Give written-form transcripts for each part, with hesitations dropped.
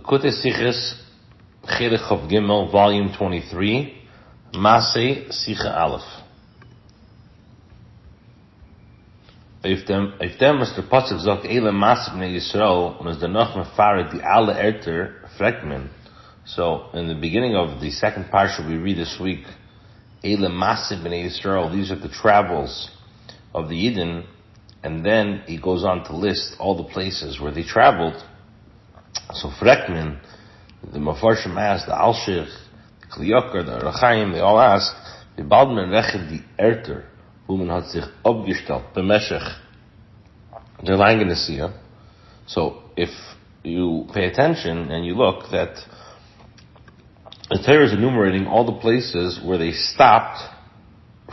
Likkutei Sichos, Chelik Chav Gimel, Volume 23, Mas'ei Sicha Aleph. If dem Mr. Pasuk sagt, Eile Mas'ei Bnei Yisrael, und es danach mefaret die alle Erter Frekmen. So, in the beginning of the second parsha we read this week, Eile Mas'ei Bnei Yisrael, these are the travels of the Yidden, and then he goes on to list all the places where they traveled. So Frekmen, the Mefarshim asked, the Alshich, the Kliyokar, the Rachaim, they all ask, wie bald men rechnet die Erter, wo man hat sich abgestellt, bemeshech, der lange Nesia. So if you pay attention and you look, that the Torah is enumerating all the places where they stopped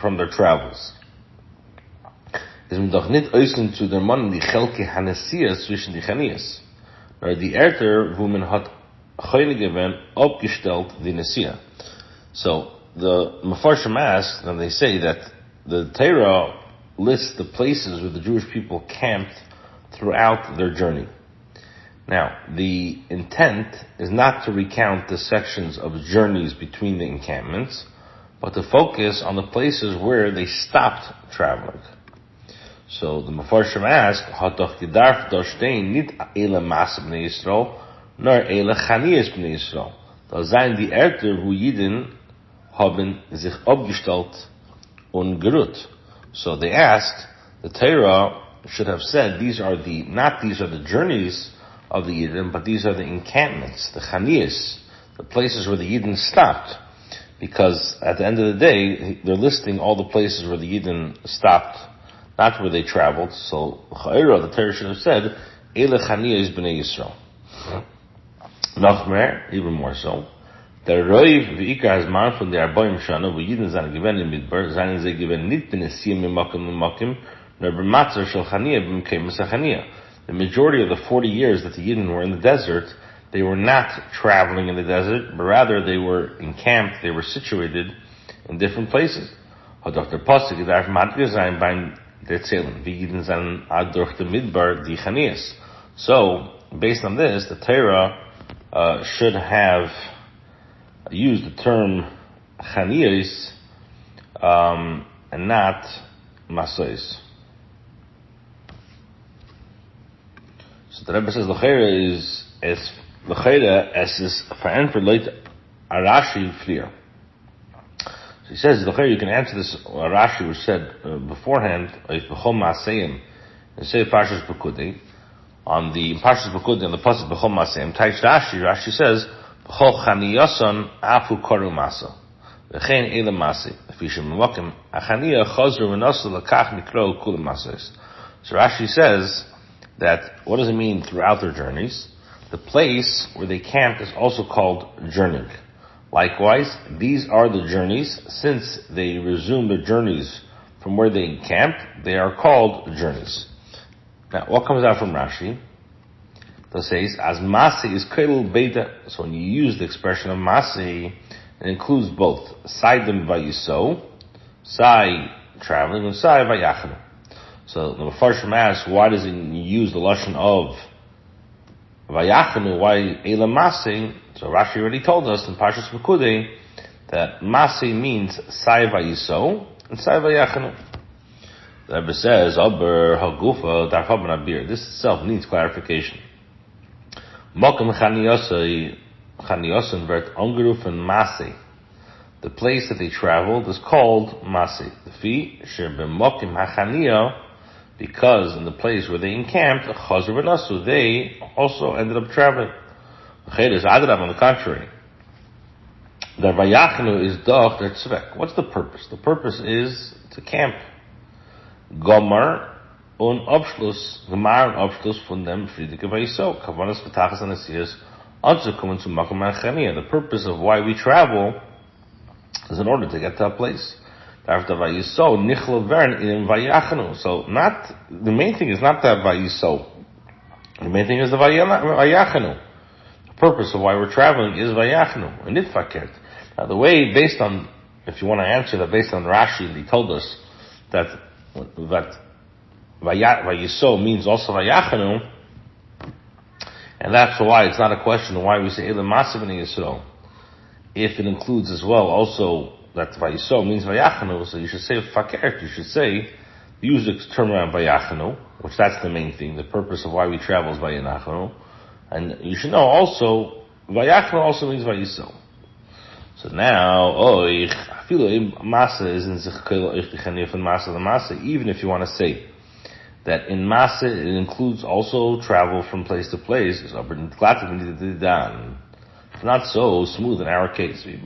from their travels. Is man doch nicht äußern zu der Mann die Chelke Hanesias zwischen die Chanias. Or the Erter, wo man hat Choyle gewen, abgestellt die Nesia. So the Mefarshim ask, and they say that the Torah lists the places where the Jewish people camped throughout their journey. Now, the intent is not to recount the sections of journeys between the encampments, but to focus on the places where they stopped traveling. So the Mefarshim ask, hat doch gedarf da stehen nit Eile Mas'ei Bnei Yisrael, nor Eile Chanias Bnei Yisrael. Da seien die Erter, wo Jiden haben sich abgestellt und geruht. So they asked, the Torah should have said, these are the journeys of the Yidden, but these are the encampments, the Chanias, the places where the Yidden stopped. Because at the end of the day, they're listing all the places where the Yidden stopped, not where they traveled. So the Torah should have said, Eile Chanias Bnei Yisrael. Noch even more so. Der Roiv v'ikar hazman von der Arboim Shana, wo Yidden seine Gewinn in Midbar, seien sie gewinn nicht b'nesiyim mimakim, nor b'matzar shel Chaniah b'mkemes HaChaniah. The majority of the 40 years that the Yidden were in the desert, they were not traveling in the desert, but rather they were encamped, they were situated in different places. Hadach der Pasuk gedarf matger sein beim der Zelen, wie Yidden seien ad durch the Midbar die Chanias. So, based on this, the Torah should have used the term Chanias and not Mas'os. So the Rebbe says L'cheira is verantwortlich Leute Arashi Flier. So he says L'cheira, you can answer this Arashi which said beforehand if B'chol Ma'aseim and say Parshas Likkutei on the Parshas Likkutei on the pasuk B'chol Ma'aseim Taish Rashi says B'chol Chaniyason Afu Koru Masa V'chein Eile Mas'ei Lefi Shemimokim Achaniya Chazru V'nosu L'kach Nikro Kula Mas'os. So Rashi says that what does it mean throughout their journeys? The place where they camped is also called journeying. Likewise, these are the journeys. Since they resumed their journeys from where they encamped, they are called journeys. Now, what comes out from Rashi? It says, as Mas'ei is Kedel Beta. So when you use the expression of Mas'ei, it includes both Saidem Vayiso, Sai traveling, and Sai Vayachanu. So the Mefarshim asks, why does he use the lashon of Vayachanu? Why Eile Mas'ei? So Rashi already told us in Parshas Likkutei that Mas'ei means Sai Vayiso and Sai Vayachanu. The Rebbe says, Aber Hagufa Darfab Nabir. This itself needs clarification. Mokem Chaniyosan vert Angerufen Mas'ei. The place that they traveled is called Mas'ei. The fee Shebemokim HaChaniyah, because in the place where they encamped, Chazru V'nasu, they also ended up traveling. On the contrary, the Vayachnu is doch der Tzvek. What's the purpose? The purpose is to camp. Gomar und Abschluss, Gemar und Abschluss von dem Friedeke Vayiso, Kavanas V'tachas Anasias, anzukommen zu Makom HaChaniyah. The purpose of why we travel is in order to get to a place. After Vayiso, Nichlo Vern in Vayachnu. So the main thing is not that Vayiso. The main thing is the Vayachnu. The purpose of why we're traveling is Vayachnu, and Nitfakert. Now the way, if you want to answer that based on Rashi, he told us that Vayiso means also Vayachnu, And that's why it's not a question of why we say Elam Masa B'nei Yisrael. If it includes as well also that Vayisrael means Vayachanu, so you should say Fakert, you should say, use the term around Vayachanu, which that's the main thing, the purpose of why we travel is Vayachanu. And you should know also, Vayachanu also means Vayisrael. So now, Masa is in Masa, even if you want to say that in Masa it includes also travel from place to place, it's not so smooth in our case. If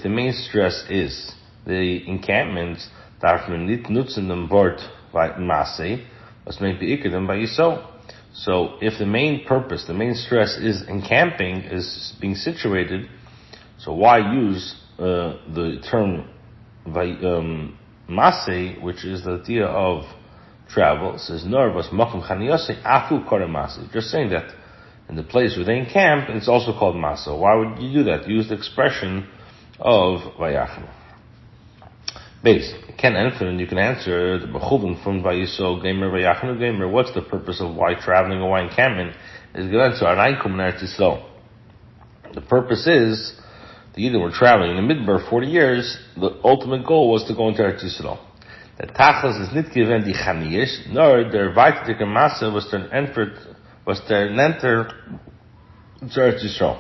the main stress is the encampments, so if the main purpose, the main stress is encamping, is being situated, so why use the term Masei, which is the idea of travel? It says Nervas Makum Chaniyase Afu Kore Masei. Just saying that in the place where they encamp, it's also called Masa. Why would you do that? Use the expression of Vayachnu. Base. You can answer the Bechuvim from Vayiso Gamer Vayachnu Gamer. What's the purpose of why traveling or why encampment? Is given to Araykum Eretz Yisrael. The purpose is the Yidden were traveling in the Midbar 40 years. The ultimate goal was to go into Eretz Yisrael. The Tachlis is not given the Chaniyish, nor their Vaytik Masa was to enter to Eretz Yisrael.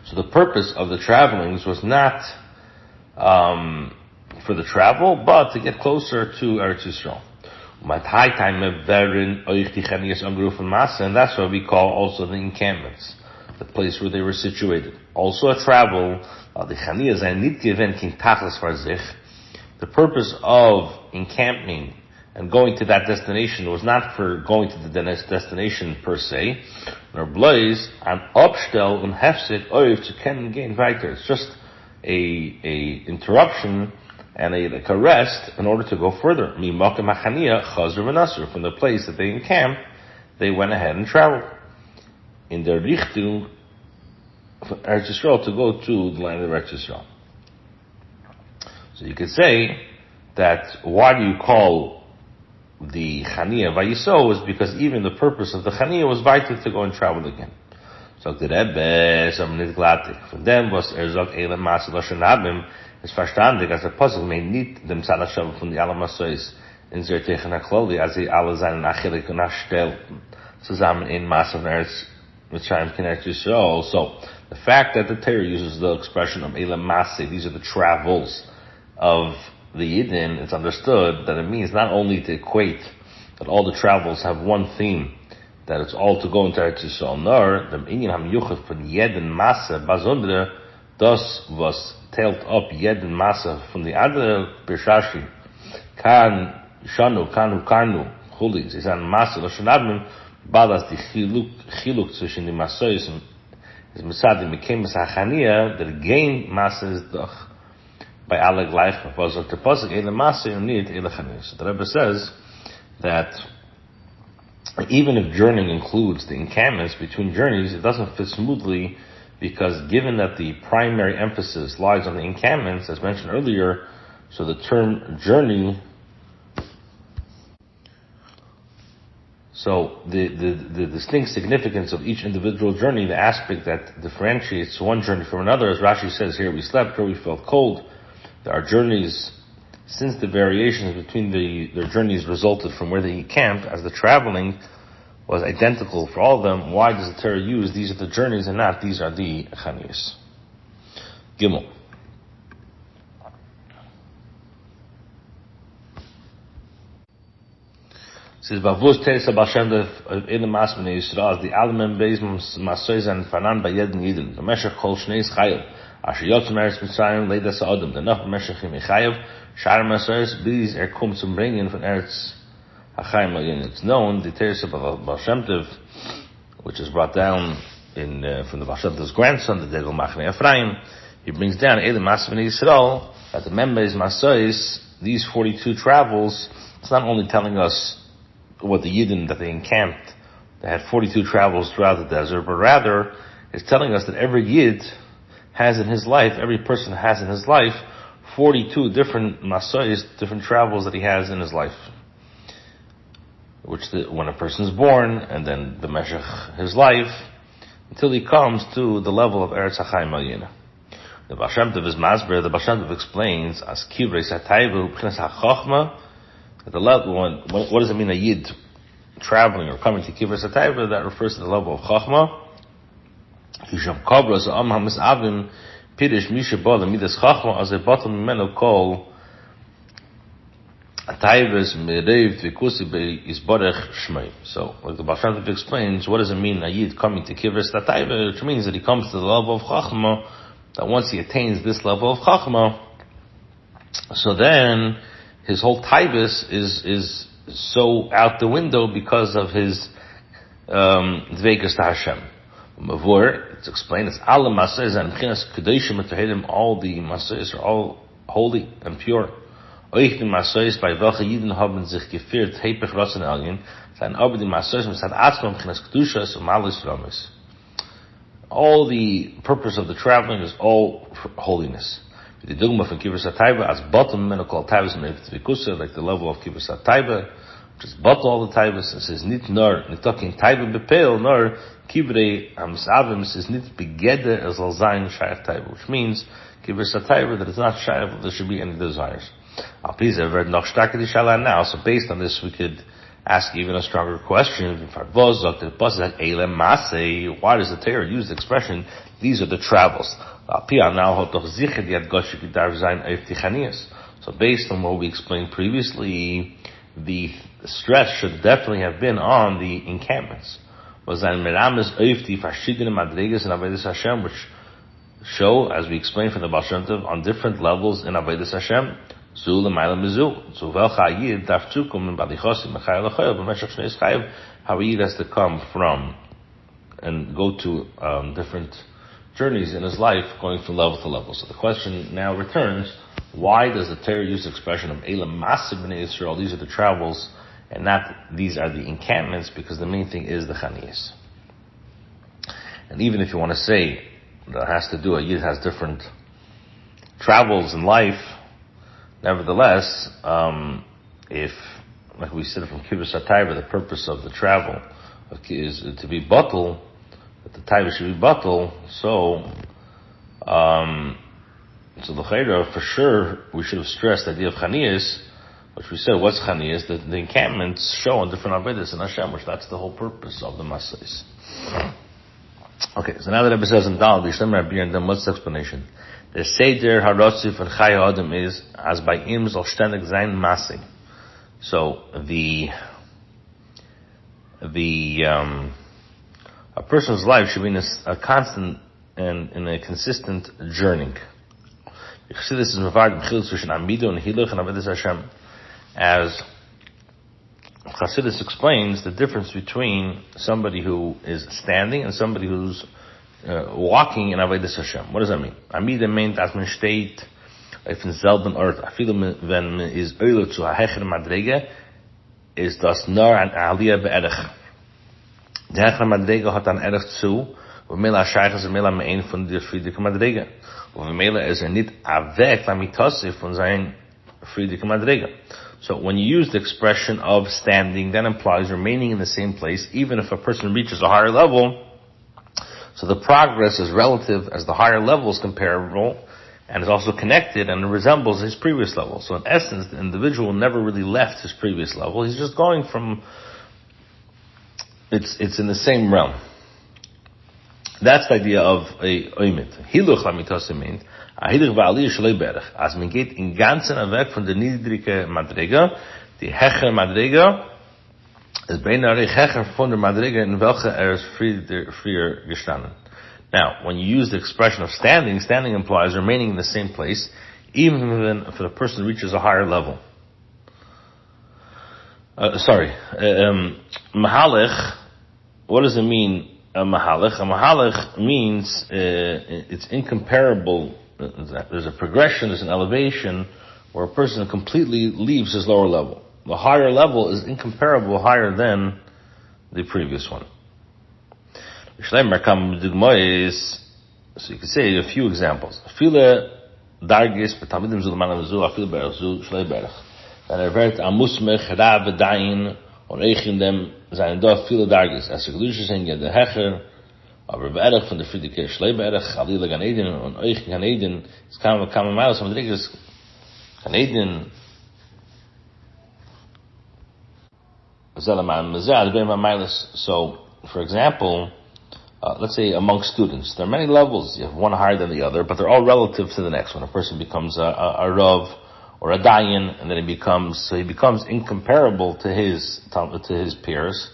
So the purpose of the travelings was not for the travel, but to get closer to Eretz Yisrael. And that's what we call also the encampments, the place where they were situated. Also a travel, the purpose of encamping and going to that destination was not for going to the destination per se, nor blaze an upstel and hefsek oiv to ken gain weiter. It's just a interruption and a rest in order to go further. From the place that they encamped, they went ahead and traveled in their Richtung Eretz Yisrael to go to the land of Eretz Yisrael. So you could say that why do you call the Chaniya Vayiso is because even the purpose of the Chaniya was vital to go and travel again. So the Rebbe, von dem was sagt, Elam Masa Loshen Rabim, ist verstandig, als Puzzle may nicht dem Zadashav von die Alamasois in sehr Techen Akloli, als sie alle seinen Achilik und Achstellten zusammen in Masa von Eretz Mitzrayim Eretz Yisrael. So the fact that the Torah uses the expression of Elam Masa, these are the travels of the Yidden, it's understood that it means not only to equate that all the travels have one theme, that it's all to go into Eretz Yisrael, nor the Inyan HaMiyuchav von Jeden Masa Bazondre, das was teilt up Jeden Masa from the other Pirshashi, Kan Shanu, Kanu Karnu, Chuli, sie sagen Masa, Loshen Admin, Badas die Chiluk zwischen den Masois und es Mitzadi Mekemes HaChaniya, der Gain Masa ist doch by alle gleich, was the pasuk in the Masa you need in the Chaniya. So the Rebbe says that even if journeying includes the encampments between journeys, it doesn't fit smoothly because given that the primary emphasis lies on the encampments, as mentioned earlier, so the term journey, so the distinct significance of each individual journey, the aspect that differentiates one journey from another, as Rashi says here, we slept or we felt cold. There are journeys, since the variations between their journeys resulted from where they encamped, as the traveling was identical for all of them, why does the Torah use these are the journeys and not these are the Chaniyos? Gimel. It says, Bavuz Teresa Bashem of Elam Mas B'nei Yisrael, the Alamen Beis Masoiz and Fanan Bayed Nidin, the Meshach Kol Shnei Chayil, Asher Yotzim Eretz Mitzrayim, Leidas Adam, the Nach Meshachim Echayev, Shar Masoiz, Beis Kum zum Bringen von Eretz Hachayim Layin. It's known, the Teresa Baal Shem Tov, which is brought down from the Baal Shem Tov's grandson, the Degel Machne Ephraim, he brings down Elam Mas B'nei Yisrael, that the Members Masoiz, these 42 travels, it's not only telling us what the Yidden that they encamped, they had 42 travels throughout the desert, but rather it's telling us that every Yid has in his life, every person has in his life 42 different masayis, different travels that he has in his life. when a person is born, and then the meshach his life, until he comes to the level of Eretz HaChaim Aliyena. The Baal Shem Tov is masber. The Baal Shem Tov explains as kivrei satayvu b'chinas hachachma. The level, what does it mean a yid traveling or coming to kivrei satayvu? That refers to the level of chachma. Hisham kabras am hamis avim pidish misha bal midas chachma as a bottom mimeno kol atayvus merev v'kusi be'isborech shmei. So, like the Baal Shem Tov explains, what does it mean a yid coming to kivrei satayvu? Which means that he comes to the level of chachma. That once he attains this level of chachma, so then his whole taivus is so out the window because of his dveikus to Hashem. Mavur, it's explained as all the masayis and chinas kedoshim etahedim, all the masayis are all holy and pure. Oich the masayis by welche Yidden haben sich geführt hepech ratzen alien, sein aber die masayis mit sad atzmam chinas kedushas und malis ramis. All the purpose of the traveling is all holiness. The dogma from kibbutz hatayva as bottom men called tayvas mevikusa, like the level of kibbutz hatayva, which is bottom all the tayvas. It says nit nor talking tayva bepel nor kibrei amsavim says nit begede as al zayin shayach tayva, which means kibbutz hatayva that it's not shayach, there should be any desires. Al piza read noch starker di shala now. So based on this, we could ask even a stronger question. Why does the Torah use the expression, these are the travels? So based on what we explained previously, the stress should definitely have been on the encampments. Which show, as we explained from the Baal Shem Tov, on different levels in Avodas Hashem. How a yid has to come from and go to different journeys in his life, going from level to level. So the question now returns, why does the Torah use the expression of Elam Masib B'nai Yisrael? These are the travels, and not these are the encampments, because the main thing is the Chaniyas. And even if you want to say that has to do, a yid has different travels in life, nevertheless, if, like we said from kibbutz hatayva, the purpose of the travel is to be bottle, that the tayva should be bottle, so the chayra, for sure, we should have stressed the idea of chaniyas, which we said, what's chaniyas? The encampments show on different avedas in Hashem, which that's the whole purpose of the masayis. Okay, so now that Rebbe says in Dal, B'Yishlem Rabbi, and then what's the explanation? The Seder HaRotzif and Chaya Adam is, as by im soll ständig sein Masay. So, a person's life should be in a constant and in a consistent journey. This is as Chassidus explains the difference between somebody who is standing and somebody who's walking in Avodas Hashem. What does that mean? Amida meint, as man steht auf demselben Ort. Afilo wenn man is öle zu a hechere Madrege, is das nur an Aliyah be'erich. Die hechere Madrege hat an Erich zu, wo Mela Scheich ist Mela mein von der Friedrich Madrege. Wo Mela ist nicht a weg, la mitose von sein Friedrich Madrege. So when you use the expression of standing, that implies remaining in the same place, even if a person reaches a higher level. So the progress is relative, as the higher level is comparable, and is also connected and resembles his previous level. So in essence, the individual never really left his previous level. He's just going from, it's in the same realm. That's the idea of a oimit. Hiluch lamitose meint, a hiluch va'aliyah shalei berach. As man geht in ganzen weg von der niedrige Madrega, die hecher Madrega, is beinahe hecher von der Madrega in welche is freer gestanden. Now, when you use the expression of standing, standing implies remaining in the same place, even if the person reaches a higher level. Mahalech, what does it mean, mahalech? A mahalech means it's incomparable. There's a progression, there's an elevation where a person completely leaves his lower level. The higher level is incomparable higher than the previous one. So you can say a few examples. Viele dargis betamidim zulman azu afil berach zu shlei berach. And er wird amusmech rave dain und euch in dem seinen dort viele Darges, als Kedusha sind ja der Hecher, aber beerdig von der Friedrich Schleiberg, Alila Ganeden und euch Ganeden, es kam mal aus dem Drittes Ganeden, so, for example, let's say among students, there are many levels. You have one higher than the other, but they're all relative to the next. When a person becomes a Rav or a Dayan, and then he becomes incomparable to his peers.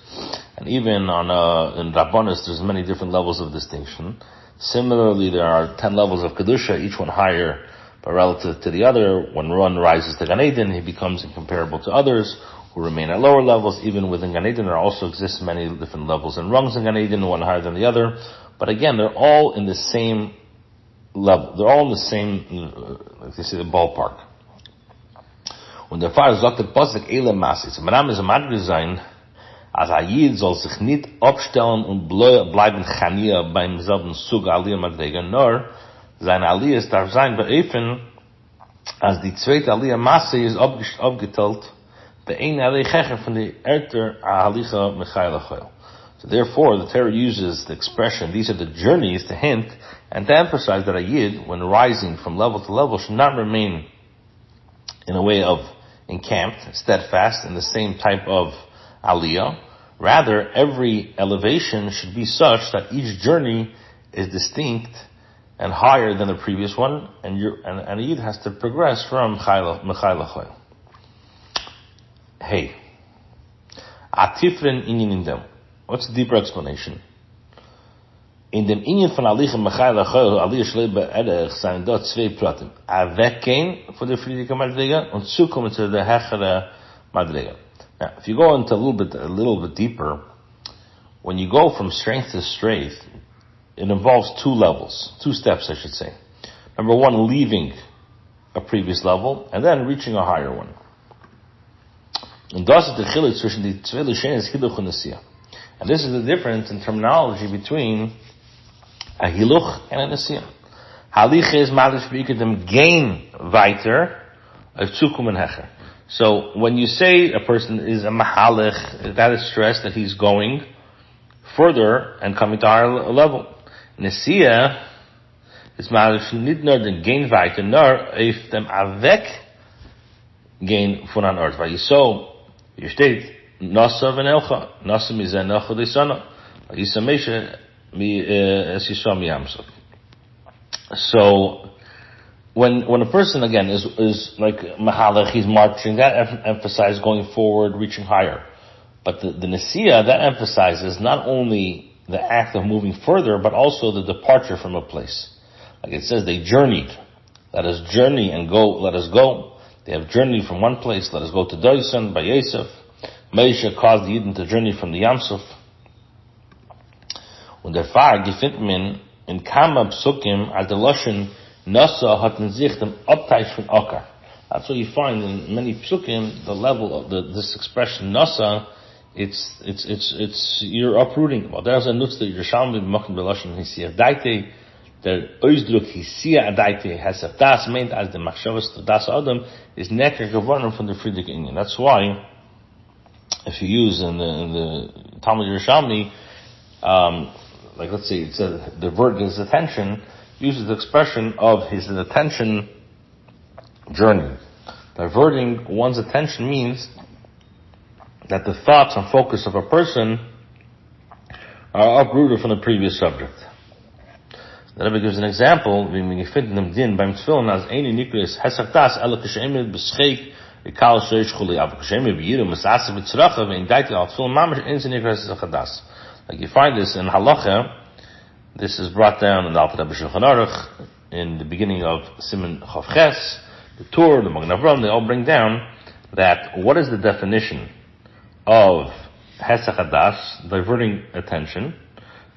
And even in Rabbanis, there's many different levels of distinction. Similarly, there are 10 levels of Kedusha, each one higher, but relative to the other. When one rises to Gan Eden, he becomes incomparable to others who remain at lower levels. Even within Gan Eden, there also exists many different levels and rungs in Gan Eden, one higher than the other. But again, they're all in the same level. They're all in the same, like they say, the ballpark. When der Pfarrer sagt, der Posek Ele Masis, mein Name ist Madri sein, als Yid soll sich nicht abstellen und bleiben Chania beim selben Zug Aliyah Madrega, nur seine Aliyah darf sein, beöfen, als die zweite Aliyah Masse ist abgeteilt, the ein Aliyah Checher von der Erter Ahalicha Mechaila Choil. So therefore, the Torah uses the expression, these are the journeys, to hint and to emphasize that a Yid, when rising from level to level, should not remain in a way of encamped, steadfast, in the same type of Aliyah. Rather, every elevation should be such that each journey is distinct and higher than the previous one, and a Yid has to progress from Mechaila Choil. Hey, Atifren Inyan in dem. What's the deeper explanation? In dem Inyan von Aliyah Mechaila Choil, Aliyah Shleiber Erech, sind dort zwei Pratim. Weggehen von der Friedrich Madrega und zukommen zu der Hechere Madrega. Now, if you go into a little bit deeper, when you go from strength to strength, it involves two steps, I should say. Number one, leaving a previous level, and then reaching a higher one. And das ist der Chiluk zwischen die zwei Lashonos Hiluch und Nesiyah. And this is the difference in terminology between a Hiluch and a Nesiyah. Halich is malish dem gain weiter of Tzukum and Hecher. So when you say a person is a Mahalich, that is stress that he's going further and coming to a higher level. Nesiyah is malish nicht nur den gain weiter, nur auf dem Avek gain von an Ort. Weil so, hier steht, Nasa v'nelcha, Nasa mizeh nelcha d'isana, Yisa Meshe mi es Yisra mi Yamsuk. So, when a person again is like Mahalach, he's marching, that emphasizes going forward, reaching higher. But the Nesiyah, that emphasizes not only the act of moving further, but also the departure from a place. Like it says, they journeyed. Let us journey and go, let us go. They have journeyed from one place, let us go to Doisan, by Yosef. Moshe caused the Yidden to journey from the Yamsuf. Und der Pfarrer gefindt man in Kama Psukim, als der Loschen Nasa hat in sich dem Abteich von Ocker. That's what you find in many Psukim, the level of this expression Nasa, it's you're uprooting. Well, there's a nutz that Yerushalmi b'mochen b'Loschen Hisiyah Daite, der Ausdruck Hisiyah Daite has a das meant as the Machshavas das Adam is necker geworden von der Friedrich Inyan. That's why if you use in the Talmud Yerushalmi, like let's say it says divert his attention, uses the expression of his attention journey. Diverting one's attention means that the thoughts and focus of a person are uprooted from the previous subject. The Rebbe gives an example, when you find them din beim Tefillin as any nikris hesach das ele k'sheimid b'scheik v'kal sheish chuli av k'sheimid b'yiru masasa v'tzracha v'in daiti al tefillin mamash in nikris hesach das. Like you find this in halacha, this is brought down in the Alter Rebbe Shulchan Aruch in the beginning of Siman Chav Ches, the Tur, the Magen Avram, they all bring down that what is the definition of hesach hadas, diverting attention.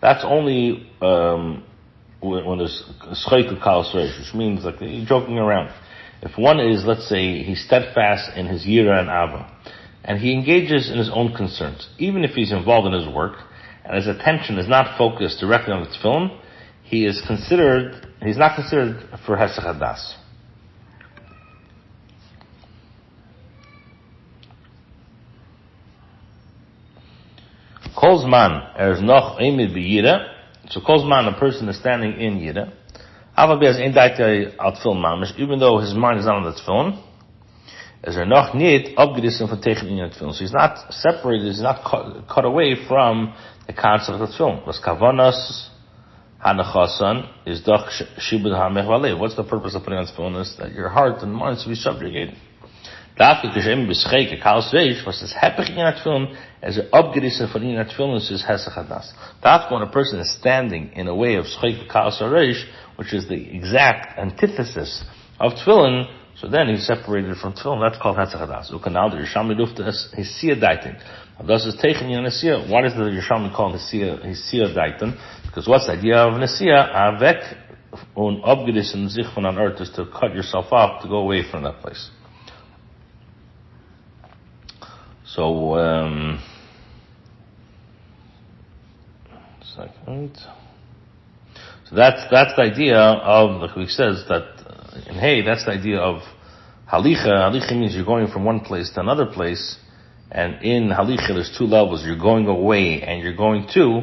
That's only when there's scheikel kal sreish, which means like you're joking around. If one is, let's say, he's steadfast in his yira and ava, and he engages in his own concerns, even if he's involved in his work, and his attention is not focused directly on the film, he's not considered for hesach hadas. Kolzman is noch emid b'yira. So Kolzman, a person is standing in yira. Avabi has ein daite al tefillin mamish, even though his mind is not on the tefillin. Is noch nit abgerissen von tegen in tefillin. So he's not separated, he's not cut away from the concept of the tefillin. Was kavanas hanachasan is doch shibud hamech valev. What's the purpose of putting on tefillin? Is that your heart and mind should be subjugated. Dafür geshem bescheke kaus reish, was is hepech in tefillin, as abgerissen von in tefillin is hesach hadas. Dafür when a person is standing in a way of scheke kaus reish, which is the exact antithesis of tefillin, so then he's separated from tefillin. That's called hesach hadas. Ukanal the Yerushalmi lufte hisia daiten. Das is taken in Nesia. Why does the Yerushalmi call hisia daiten? Because what's the idea of Nesia? Avek un abgerissen sich von an earth is to cut yourself off, to go away from that place. So, second. So that's the idea of, like we says, that in Hey, that's the idea of halicha. Halicha means you're going from one place to another place, and in halicha there's two levels. You're going away and you're going to.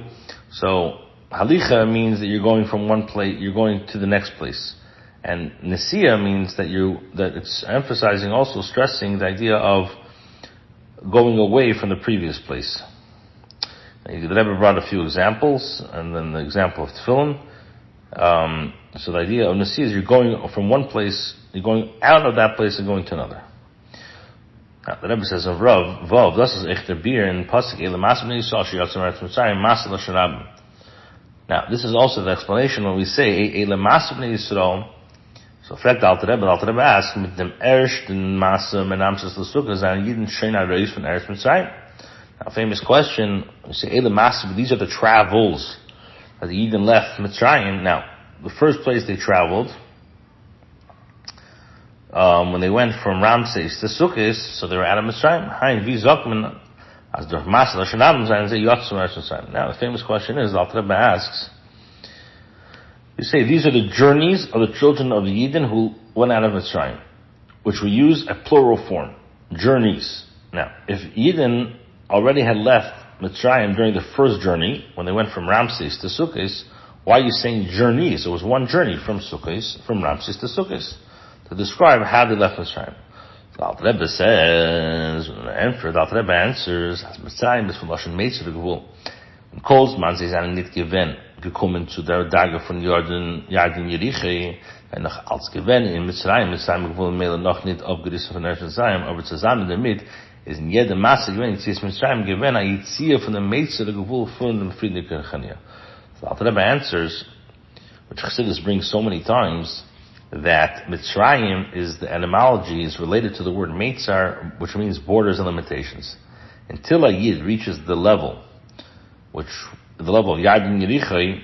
So halicha means that you're going from one place, you're going to the next place, and nesia means that it's emphasizing, also stressing the idea of going away from the previous place. The Rebbe brought a few examples, and then the example of tefillin. So the idea of Nasi is you're going from one place, you're going out of that place and going to another. Now, the Rebbe says of Vav, das is echter beer in Pasuk, now, this is also the explanation when we say, Yisrael. So, fragt the Alter Rebbe asks, mit dem ersten Masse, menamses l'sukkah, zayin yidin sheina reis von Eretz Mitzrayim. Now, famous question, we say, Eile Masse, these are the travels that the Yidin left Mitzrayim. Now, the first place they traveled, when they went from Ramses to Sukkot, so they were out of Mitzrayim. Hein vi zokmen, as durch Masse l'shenam, zayin ze yotzum Eretz Mitzrayim. Now, the famous question is, the Alter Rebbe asks, you say these are the journeys of the children of the Yidden who went out of Mitzrayim, which we use a plural form, journeys. Now, if Yidden already had left Mitzrayim during the first journey, when they went from Ramses to Sukkot, why are you saying journeys? It was one journey from Sukkot, from Ramses to Sukkot, to describe how they left Mitzrayim. The Alter Rebbe says, the Alter Rebbe answers, Mitzrayim is from Lashon Meitzer Gevul. In Kolzman, sie sind nicht gewinn, gekommen zu der Dage von Jordan Jericho, und noch als gewinn in Mitzrayim gewollen Mele noch nicht abgerissen von Eretz Mitzrayim, aber zusammen damit ist in jeder Masse gewinn, jetzt ist Mitzrayim gewinn, a Yitzia von dem Meitzer Gevul von dem friedlichen Chania. So Alter Rebbe answers, which Chassidus brings so many times, that Mitzrayim is, the etymology is related to the word Meitzar, which means borders and limitations. Until a Yid reaches the level of Yadin Yerichai,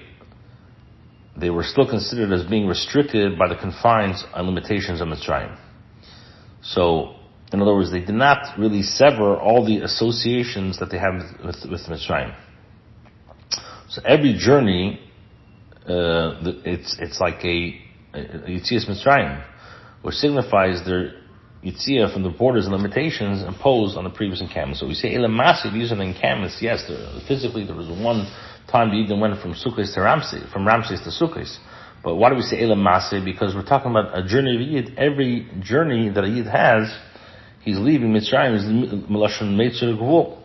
they were still considered as being restricted by the confines and limitations of Mitzrayim. So, in other words, they did not really sever all the associations that they have with Mitzrayim. So every journey, it's like a Yitzias Mitzrayim, which signifies their Yitzia from the borders and limitations imposed on the previous encampments. So we say Elamasi, these are the encampments. Yes, physically there was one time the Yidden went from Sukkot to Ramses, from Ramses to Sukkot. But why do we say Elamasi? Because we're talking about a journey of a Yid. Every journey that a Yid has, he's leaving Mitzrayim, is Melashon Meitzer Gvul.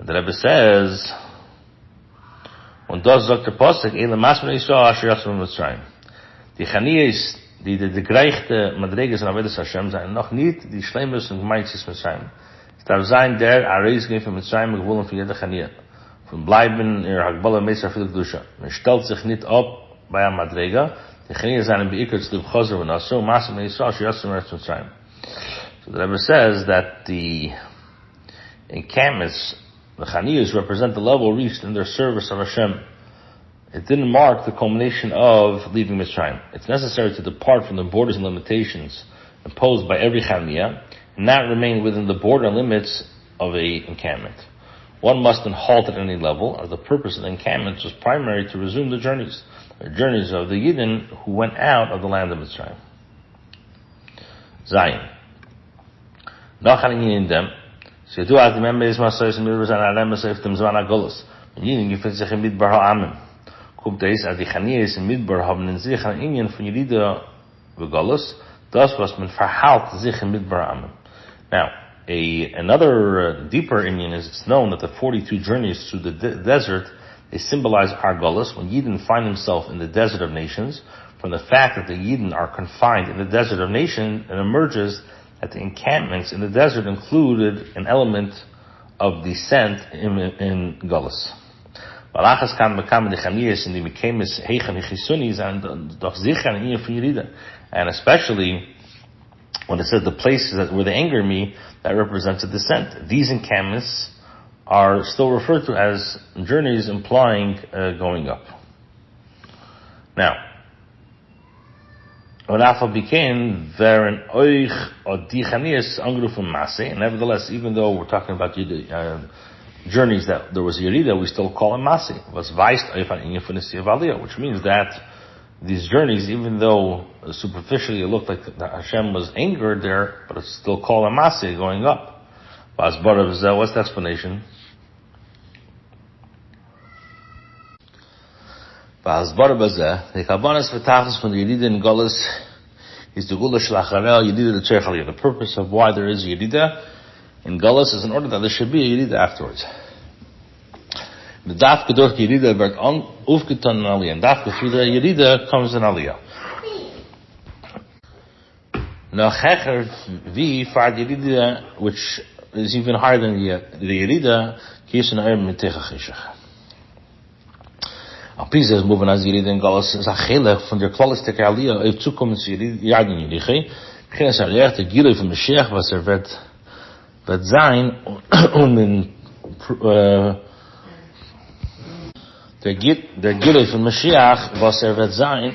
The Rebbe says, when does Dr. Posek, Elamasi Yisrael Asher Yatzim Mitzrayim. Die Chaniyas, die gegreichte Madreges und Avedes Hashem sein, noch nicht die Schleimus und Gemeinzis Mitzrayim. Es darf sein, der Areis gehen von Mitzrayim gewollen für jede Chaniyah. Von bleiben in Hagbala Meister viel Gdusha. Man stellt sich nicht ab bei einem Madrega. Die Chaniyah seinen beikert zu dem Chazer und Asso, Maasem Yisrael, Shiyatzim Eretz Mitzrayim. So the Rebbe says that the encampments, the Chaniyahs, represent the level reached in their service of Hashem. It didn't mark the culmination of leaving Mitzrayim. It's necessary to depart from the borders and limitations imposed by every Chaniyah and not remain within the border limits of a encampment. One mustn't halt at any level, as the purpose of the encampment was primary to resume the journeys of the Yidden who went out of the land of Mitzrayim. Zayin. So du hast die Members Masayis und Midbar an Alemas auf dem Zwan HaGolus. Und Jeden gefindet sich in Midbar HaAmen. Kommt es, als die Chanias in Midbar haben in sich ein Indien von Yerida Golus, das was man verhalt sich in Midbar HaAmen. Now, another deeper Indian is it's known that the 42 journeys through the desert, they symbolize our Golus. When Yidden find himself in the desert of nations, from the fact that the Yidden are confined in the desert of nations, it emerges that the encampments in the desert included an element of descent in Golus. Balachas kan bekam de Chanias in the Mekemis Heichem Hechisunis and doch sicher an Iye von Yerida. And especially when it says the places that where they anger me, that represents a descent. These encampments are still referred to as journeys implying going up. Now, when Alpha became there in Oich or Dichanias Angrufim Masay, nevertheless, even though we're talking about journeys that there was Yerida, we still call them Masay. Was weist Eifan Inyafunisi of Aliyah, which means that these journeys, even though superficially it looked like Hashem was angered there, but it's still called a Masay going up. What's the explanation? The Kabbanis v'tachlis from the Yerida in Golus is the Gula Shlacharel Yerida the Tzerich Aliyah. The purpose of why there is Yerida in Golus is in order that there should be a Yerida afterwards. The Dafka durch Yerida wird aufgetan in Aliyah. And Dafka through the Yerida comes in Aliyah. Now Checher V for the Yerida, which is even higher than the Yerida, Kiyusin Ha'im Miteicha Cheshach. Pisa is moving as Yerida in Golus is a chelech von der Klalistik Aliyah auf Zukunft Yadin Yeriche. Beginnes Aliyah, der Gilui von Mashiach, was wird sein, in der Gilui von Mashiach, was wird sein,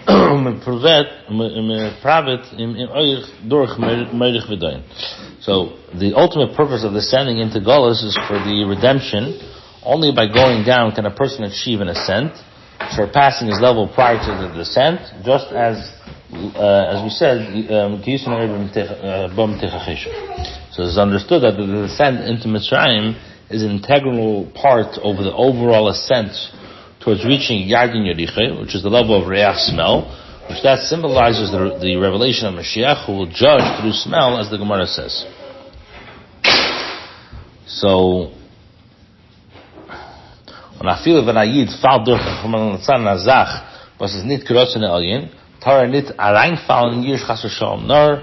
Pravet im Euch durch Meirich V'dayin. So, the ultimate purpose of descending into Golus is for the redemption. Only by going down can a person achieve an ascent, surpassing his level prior to the descent, just as we said, so it's understood that the descent into Mitzrayim is an integral part over the overall ascent towards reaching Yardin Yeriche, which is the level of Reach smell, which that symbolizes the revelation of Mashiach, who will judge through smell, as the Gemara says. So, when I feel when I eat fall durch von einer Zach, was es nicht krotzen alien, tar nicht allein fallen hier Chasser Shalom, nur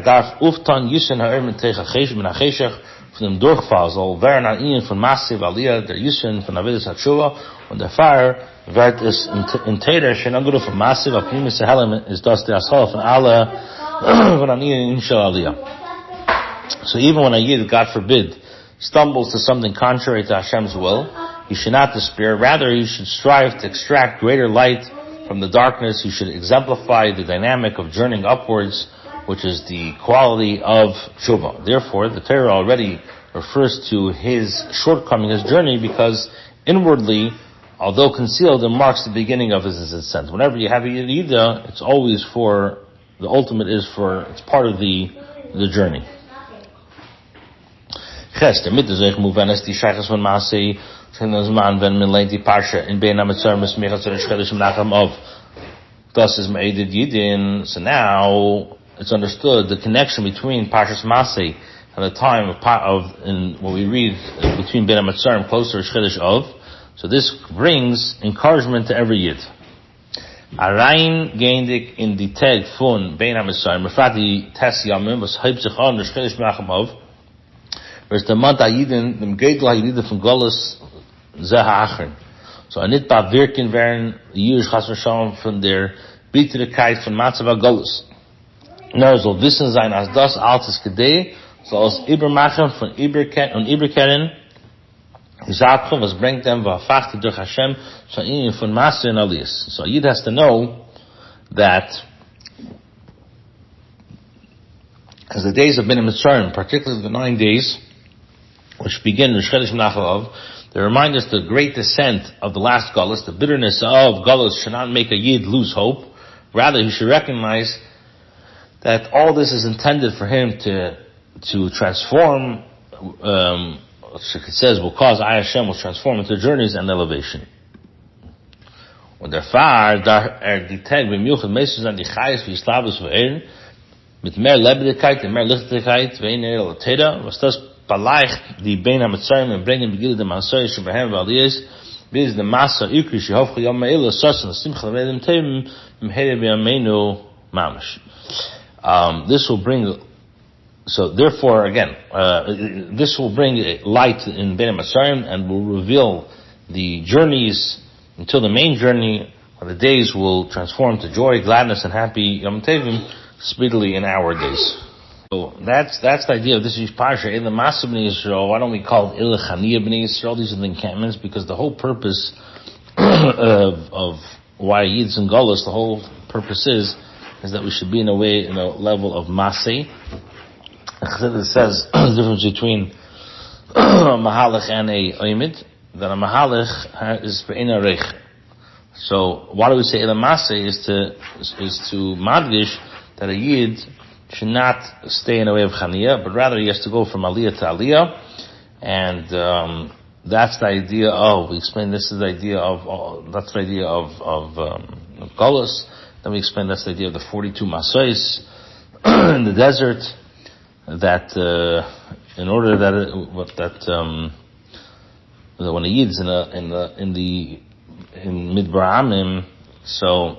darf auftan Yishen ha'ermen tegen Chesh ben HaCheshach von dem Durchfall soll werden an ihnen von Massiv Aliyah, der Yishen von Avedis HaTshuva, und der Feier wird es in Teder, schon angeruf von Massiv, auf Primis Helem ist das der Ashal von alle von an ihnen Inshal Aliyah. So even when a Yid, God forbid, stumbles to something contrary to Hashem's will, he should not despair. Rather, he should strive to extract greater light from the darkness. He should exemplify the dynamic of journeying upwards, which is the quality of tshuva. Therefore, the Torah already refers to his shortcoming, his journey, because inwardly, although concealed, it marks the beginning of his ascent. Whenever you have a Yerida, it's always for, the ultimate is for, it's part of the journey. Ches, der Mitte sich move ist die Sheiches von Masei, das man, wenn man lehnt die Parsha in Bein HaMitzar, Mesmicha zu den Schchedish im Nacham of, das ist Me'edid Yidin. So now, it's understood the connection between Parshas Masei and the time in what we read between Bein HaMitzar and closer to Schchedish of. So this brings encouragement to every Yid. Arain geindik in die Tag von Bein HaMitzar, mefrat die Tes Yamim, was heibt sich an der Schchedish im Nacham of, whereas the month Ayidin, dem Gedel Ayidin von Golus, Zeh Ha'achrin. So anit ba wirken werden, die Jüdisch Chas V'Shalom von der Bitterkeit von Matzav Golus. Nur soll wissen sein, als das altes Gedeh, soll es übermachen von Überkehren, Gesatchen, was bringt them, va'afachte durch Hashem, so ihnen von Master and Aliyas. So Yid has to know that as the days of Bein HaMitzrayim, particularly the 9 days, which begin in Shchedish Nachalav, they remind us the great descent of the last Golus, the bitterness of Golus should not make a Yid lose hope. Rather, he should recognize that all this is intended for him to transform it says, will cause I Hashem will transform into journeys and elevation. Und der Fahr, die Tag beim Juchad meistens an die Chais, wie Slavus verehren, mit mehr Lebendigkeit und mehr Lichtigkeit, weniger Latera, was das beleicht die Beine am Mitzrayim und bringen Begile dem Masai, Shebehem Valdiyes, bis der Massa Ikri, Shehofcha Yom Me'ila, Sosan, Simcha Levedem Tevim, Mheire B'Yameinu Mamash. This will bring, so therefore again, this will bring light in Beine Mitzrayim and will reveal the journeys until the main journey, or the days will transform to joy, gladness, and happy Yom Tevim speedily in our days. So that's the idea of this year's parsha. Eila Masa B'nai Yisrael. Why don't we call it Eila Chaniya B'nai Yisrael? These are the encampments, because the whole purpose of why Yid's and Golos, the whole purpose is that we should be in a level of Masei. It says the difference between a Mahalach and a Oimid, that a Mahalach is for Eina Reich. So why do we say Eila Masei is to madgish that a Yid should not stay in the way of Chaniya, but rather he has to go from Aliyah to Aliyah, and that's the idea of, we explained this is the idea of, that's the idea of Golos. Then we explained that's the idea of the 42 Masais in the desert, that in order that when a Yid's in Midbar Amim, so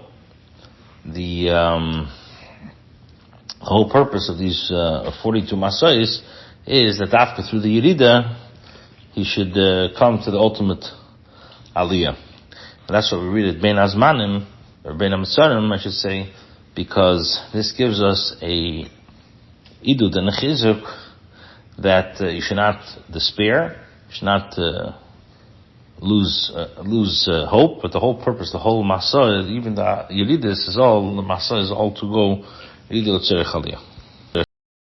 the whole purpose of these 42 Masais is that after through the Yerida, he should come to the ultimate Aliyah. And that's what we read at Bein Azmanim, or Bein HaMitzarim, I should say, because this gives us a idud and a chizuk that you should not despair, you should not lose hope, but the whole purpose, the whole Masa, even the Yeridis is all, the Masa is all to go Yidu Tzerech Aliyah.